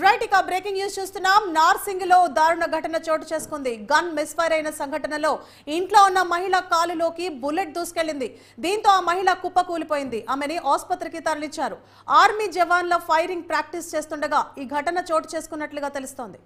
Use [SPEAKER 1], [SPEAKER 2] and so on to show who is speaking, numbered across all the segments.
[SPEAKER 1] Right ఇక breaking news చూస్తున్నాం. నార్సింగ్ లో దారుణ ఘటన చోటు చేసుకుంది. గన్ మిస్ఫైర్ అయిన సంఘటనలో ఇంట్లో ఉన్న మహిళ కాలులోకి బుల్లెట్ దూసుకెళ్లింది. దీంతో ఆ మహిళ కుప్పకూలిపోయింది. ఆమెని ఆసుపత్రికి తరలించారు. ఆర్మీ జవాన్ల ఫైరింగ్ ప్రాక్టీస్ చేస్తుండగా ఈ ఘటన చోటు చేసుకున్నట్లుగా తెలుస్తోంది.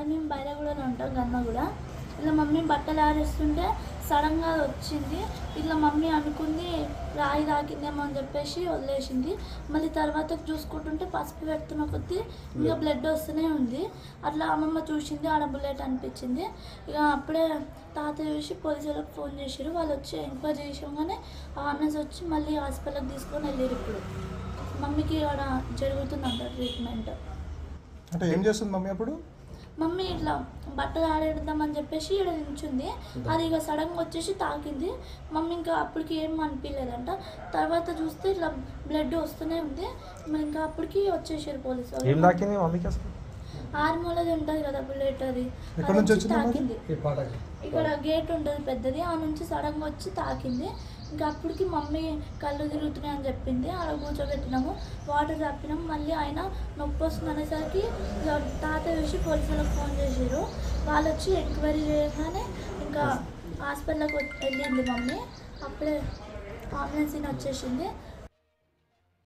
[SPEAKER 2] మేము బయట కూడా ఉంటాం కన్నా కూడా ఇలా మమ్మీ బట్టలు ఆరేస్తుంటే సడన్గా వచ్చింది. ఇట్లా మమ్మీ అనుకుంది రాయి తాకిందేమో అని చెప్పేసి వదిలేసింది. మళ్ళీ తర్వాత చూసుకుంటుంటే పసుపు పెడుతున్న కొద్దీ ఇంకా బ్లడ్ వస్తూనే ఉంది. అట్లా అమ్మమ్మ చూసింది, ఆడ బుల్లెట్ అనిపించింది. ఇక అప్పుడే తాతయ్య చూసి పోలీసులకు ఫోన్ చేసారు. వాళ్ళు వచ్చి ఎంక్వైరీ చేసాగానే ఆర్నెస్ వచ్చి మళ్ళీ హాస్పిటల్కి తీసుకొని వెళ్ళారు. ఇప్పుడు మమ్మీకి ఆడ జరుగుతుందంట ట్రీట్మెంట్.
[SPEAKER 3] అంటే ఏం చేస్తుంది మమ్మీ అప్పుడు?
[SPEAKER 2] మమ్మీ ఇట్లా బట్టలు ఆడేద్దామని చెప్పేసి ఇక్కడ నించుంది. అది ఇక సడన్గా వచ్చేసి తాకింది. మమ్మీ ఇంకా అప్పటికి ఏం అనిపించలేదంట. తర్వాత చూస్తే ఇట్లా బ్లడ్ వస్తూనే ఉంది. మరి ఇంకా అప్పటికి వచ్చేసారు పోలీసు వాళ్ళు. ఆర్మూలది ఉంటుంది కదా బుల్లెట్, అది తాకింది. ఇక్కడ గేట్ ఉంటుంది పెద్దది, ఆ నుంచి సడన్గా వచ్చి తాకింది. ఇంకా అప్పటికి మమ్మీ కళ్ళు తిరుగుతున్నాయి అని చెప్పింది. ఆడ కూర్చోబెట్టినాము, వాటర్ తప్పినాము. మళ్ళీ ఆయన నొప్పి వస్తుంది అనేసరికి తాతయ్య చూసి పోలీసులకు ఫోన్ చేసారు. వాళ్ళు వచ్చి ఎంక్వైరీ చేయగానే ఇంకా హాస్పిటల్కి వెళ్ళింది మమ్మీ. అప్పుడే అంబులెన్స్ వచ్చేసింది.